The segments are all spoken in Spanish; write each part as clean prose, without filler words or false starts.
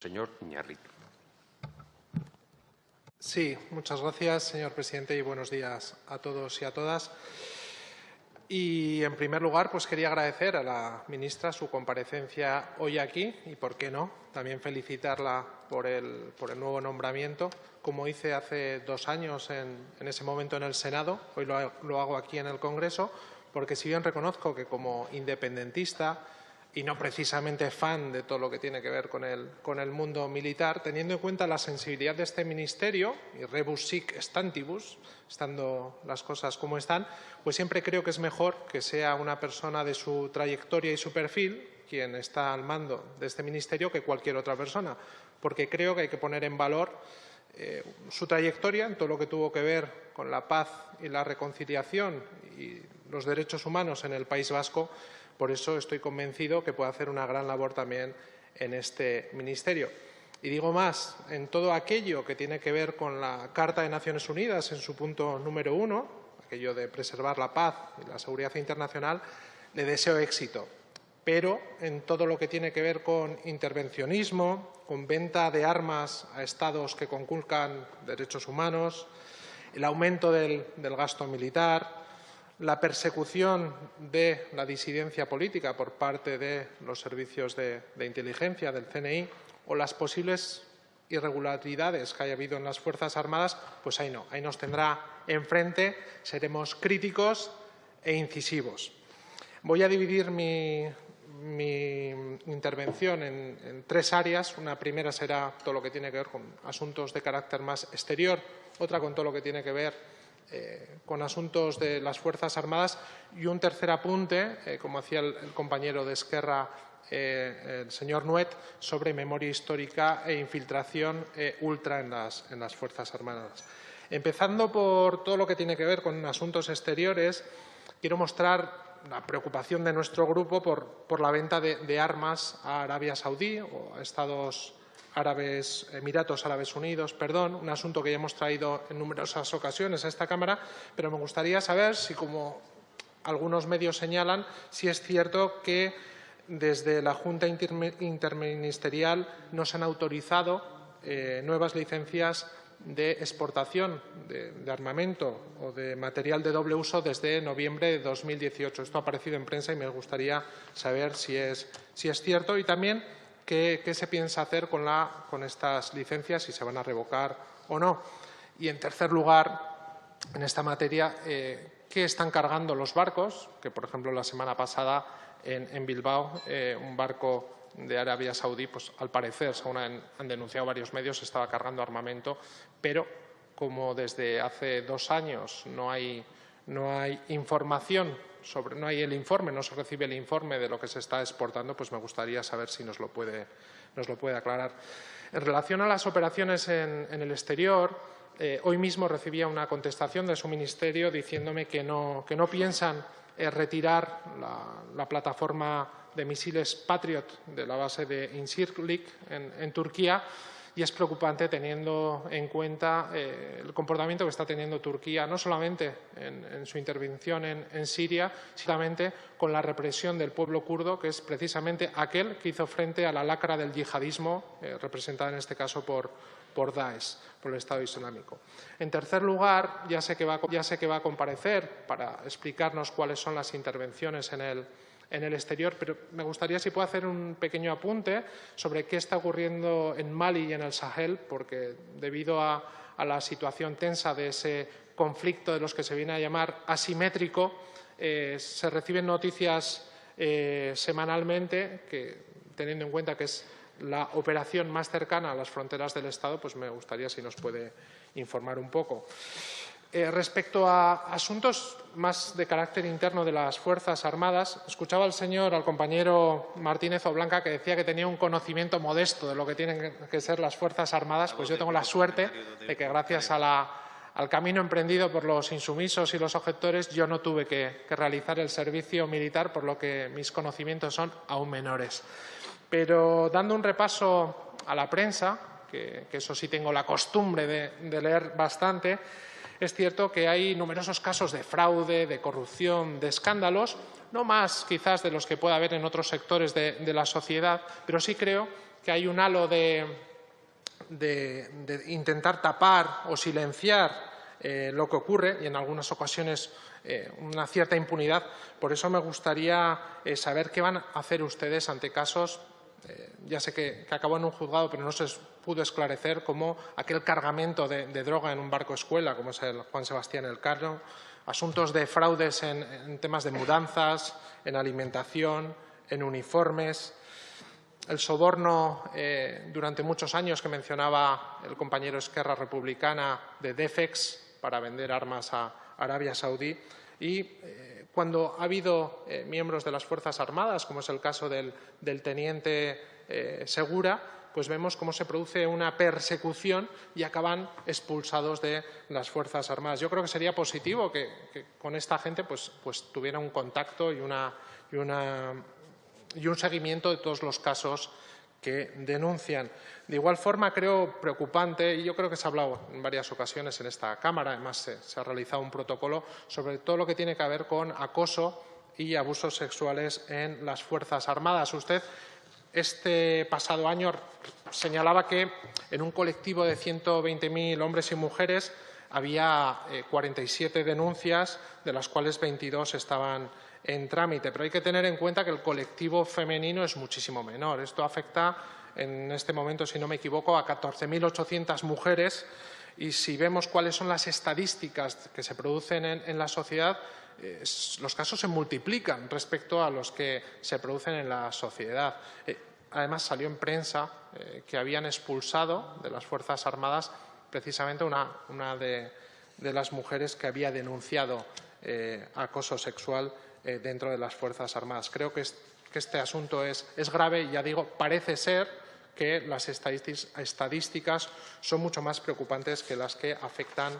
Señor Iñárritu. Sí, muchas gracias, señor presidente, y buenos días a todos y a todas. Y, en primer lugar, pues quería agradecer a la ministra su comparecencia hoy aquí y, por qué no, también felicitarla por el nuevo nombramiento, como hice hace 2 años en ese momento en el Senado. Hoy lo hago aquí en el Congreso, porque si bien reconozco que como independentista y no precisamente fan de todo lo que tiene que ver con el mundo militar, teniendo en cuenta la sensibilidad de este ministerio, y rebus sic stantibus, estando las cosas como están, pues siempre creo que es mejor que sea una persona de su trayectoria y su perfil quien está al mando de este ministerio que cualquier otra persona, porque creo que hay que poner en valor su trayectoria en todo lo que tuvo que ver con la paz y la reconciliación y los derechos humanos en el País Vasco. Por eso estoy convencido que puede hacer una gran labor también en este ministerio. Y digo más, en todo aquello que tiene que ver con la Carta de Naciones Unidas, en su punto número 1, aquello de preservar la paz y la seguridad internacional, le deseo éxito. Pero en todo lo que tiene que ver con intervencionismo, con venta de armas a estados que conculcan derechos humanos, el aumento del gasto militar, la persecución de la disidencia política por parte de los servicios de inteligencia del CNI o las posibles irregularidades que haya habido en las Fuerzas Armadas, pues ahí no, ahí nos tendrá enfrente, seremos críticos e incisivos. Voy a dividir mi intervención en 3 áreas. Una primera será todo lo que tiene que ver con asuntos de carácter más exterior, otra con todo lo que tiene que ver con asuntos de las Fuerzas Armadas y un tercer apunte, como hacía el compañero de Esquerra, el señor Nuet, sobre memoria histórica e infiltración ultra en las Fuerzas Armadas. Empezando por todo lo que tiene que ver con asuntos exteriores, quiero mostrar la preocupación de nuestro grupo por la venta de armas a Arabia Saudí o a Emiratos Árabes Unidos, un asunto que ya hemos traído en numerosas ocasiones a esta Cámara, pero me gustaría saber si, como algunos medios señalan, si es cierto que desde la Junta Interministerial no se han autorizado nuevas licencias de exportación de armamento o de material de doble uso desde noviembre de 2018. Esto ha aparecido en prensa y me gustaría saber si es cierto y también qué se piensa hacer con estas licencias, si se van a revocar o no. Y, en tercer lugar, en esta materia, ¿qué están cargando los barcos? Que, por ejemplo, la semana pasada en Bilbao, un barco de Arabia Saudí, pues al parecer, según han denunciado varios medios, estaba cargando armamento, pero como desde hace 2 años no hay información no hay el informe, no se recibe el informe de lo que se está exportando, pues me gustaría saber si nos lo puede aclarar. En relación a las operaciones en el exterior, hoy mismo recibía una contestación de su ministerio diciéndome que no piensan retirar la plataforma de misiles Patriot de la base de Incirlik en Turquía, y es preocupante teniendo en cuenta el comportamiento que está teniendo Turquía, no solamente en su intervención en Siria, sino también con la represión del pueblo kurdo, que es precisamente aquel que hizo frente a la lacra del yihadismo, representada en este caso por Daesh, por el Estado Islámico. En tercer lugar, ya sé que va a comparecer para explicarnos cuáles son las intervenciones en el exterior, pero me gustaría si puede hacer un pequeño apunte sobre qué está ocurriendo en Mali y en el Sahel, porque debido a la situación tensa de ese conflicto de los que se viene a llamar asimétrico, se reciben noticias semanalmente que, teniendo en cuenta que es la operación más cercana a las fronteras del Estado, pues me gustaría si nos puede informar un poco. Respecto a asuntos más de carácter interno de las Fuerzas Armadas, escuchaba al compañero Martínez Oblanca, que decía que tenía un conocimiento modesto de lo que tienen que ser las Fuerzas Armadas. Pues yo tengo la suerte de que, gracias al camino emprendido por los insumisos y los objetores, yo no tuve que realizar el servicio militar, por lo que mis conocimientos son aún menores. Pero, dando un repaso a la prensa, que eso sí tengo la costumbre de leer bastante, Es cierto que hay numerosos casos de fraude, de corrupción, de escándalos, no más quizás de los que pueda haber en otros sectores de la sociedad, pero sí creo que hay un halo de intentar tapar o silenciar lo que ocurre y en algunas ocasiones una cierta impunidad. Por eso me gustaría saber qué van a hacer ustedes ante casos, ya sé que acabó en un juzgado, pero no se pudo esclarecer, como aquel cargamento de droga en un barco escuela, como es el Juan Sebastián Elcano, asuntos de fraudes en temas de mudanzas, en alimentación, en uniformes, el soborno durante muchos años que mencionaba el compañero Esquerra Republicana de Defex para vender armas a Arabia Saudí y cuando ha habido miembros de las Fuerzas Armadas, como es el caso del teniente Segura, pues vemos cómo se produce una persecución y acaban expulsados de las Fuerzas Armadas. Yo creo que sería positivo que con esta gente pues tuviera un contacto y un seguimiento de todos los casos que denuncian. De igual forma, creo preocupante, y yo creo que se ha hablado en varias ocasiones en esta Cámara, además se ha realizado un protocolo sobre todo lo que tiene que ver con acoso y abusos sexuales en las Fuerzas Armadas. Usted este pasado año señalaba que en un colectivo de 120.000 hombres y mujeres había 47 denuncias, de las cuales 22 estaban en trámite. Pero hay que tener en cuenta que el colectivo femenino es muchísimo menor. Esto afecta en este momento, si no me equivoco, a 14.800 mujeres y si vemos cuáles son las estadísticas que se producen en la sociedad, los casos se multiplican respecto a los que se producen en la sociedad. Además, salió en prensa que habían expulsado de las Fuerzas Armadas precisamente una de las mujeres que había denunciado acoso sexual dentro de las Fuerzas Armadas. Creo que este asunto es grave y, ya digo, parece ser que las estadísticas son mucho más preocupantes que las que afectan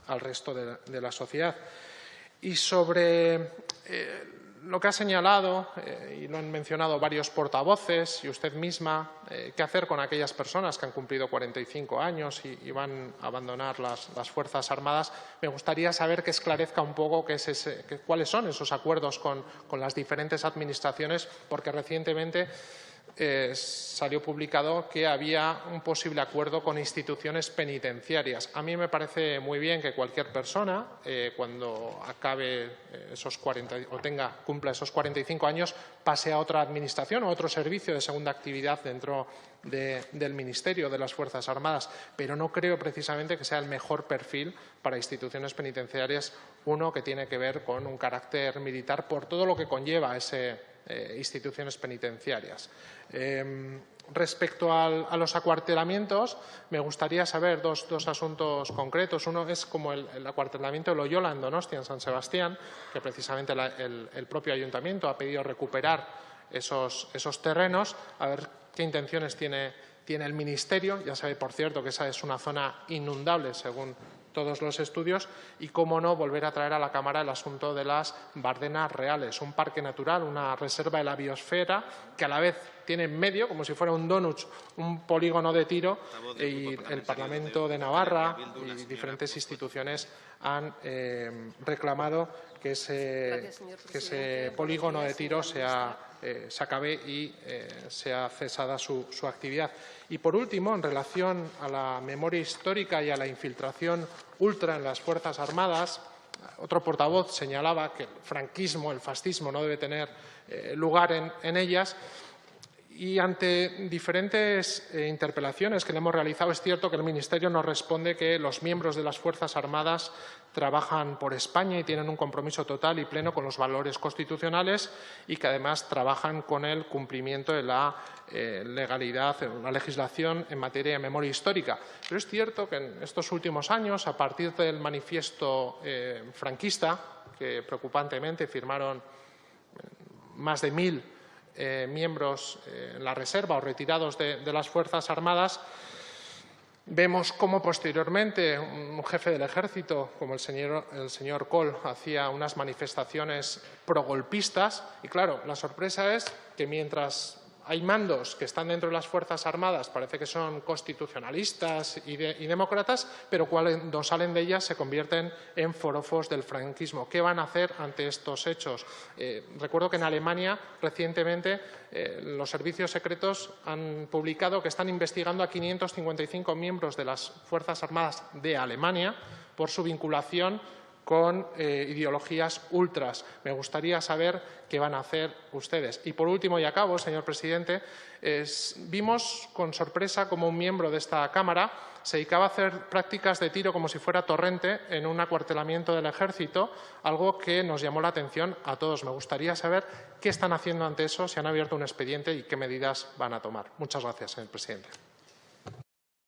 al resto de la sociedad. Y sobre lo que ha señalado, y lo han mencionado varios portavoces y usted misma, qué hacer con aquellas personas que han cumplido 45 años y van a abandonar las Fuerzas Armadas, me gustaría saber que esclarezca un poco cuáles son esos acuerdos con las diferentes administraciones, porque recientemente salió publicado que había un posible acuerdo con instituciones penitenciarias. A mí me parece muy bien que cualquier persona, cuando acabe cumpla esos 45 años, pase a otra administración o a otro servicio de segunda actividad dentro del Ministerio de las Fuerzas Armadas, pero no creo precisamente que sea el mejor perfil para instituciones penitenciarias uno que tiene que ver con un carácter militar por todo lo que conlleva instituciones penitenciarias. Respecto a los acuartelamientos, me gustaría saber dos asuntos concretos. Uno es como el acuartelamiento de Loyola en Donostia, en San Sebastián, que precisamente el propio ayuntamiento ha pedido recuperar esos terrenos, a ver qué intenciones tiene el Ministerio. Ya sabe, por cierto, que esa es una zona inundable, según todos los estudios, y, cómo no, volver a traer a la Cámara el asunto de las Bardenas Reales, un parque natural, una reserva de la biosfera, que a la vez tiene en medio, como si fuera un donuts, un polígono de tiro, y el Parlamento de Navarra y diferentes instituciones han reclamado que ese polígono de tiro se acabe y sea cesada su actividad. Y, por último, en relación a la memoria histórica y a la infiltración ultra en las Fuerzas Armadas, otro portavoz señalaba que el franquismo, el fascismo, no debe tener lugar en ellas. Y ante diferentes interpelaciones que le hemos realizado, es cierto que el Ministerio nos responde que los miembros de las Fuerzas Armadas trabajan por España y tienen un compromiso total y pleno con los valores constitucionales y que además trabajan con el cumplimiento de la legalidad, la legislación en materia de memoria histórica. Pero es cierto que en estos últimos años, a partir del manifiesto franquista, que preocupantemente firmaron más de 1.000 miembros en la reserva o retirados de las Fuerzas Armadas, vemos cómo posteriormente un jefe del Ejército, como el señor Kohl, hacía unas manifestaciones progolpistas y, claro, la sorpresa es que mientras hay mandos que están dentro de las Fuerzas Armadas, parece que son constitucionalistas y demócratas, pero cuando salen de ellas se convierten en forofos del franquismo. ¿Qué van a hacer ante estos hechos? Recuerdo que en Alemania recientemente los servicios secretos han publicado que están investigando a 555 miembros de las Fuerzas Armadas de Alemania por su vinculación con ideologías ultras. Me gustaría saber qué van a hacer ustedes. Y por último, y acabo, señor presidente, vimos con sorpresa cómo un miembro de esta Cámara se dedicaba a hacer prácticas de tiro como si fuera torrente en un acuartelamiento del Ejército, algo que nos llamó la atención a todos. Me gustaría saber qué están haciendo ante eso, si han abierto un expediente y qué medidas van a tomar. Muchas gracias, señor presidente.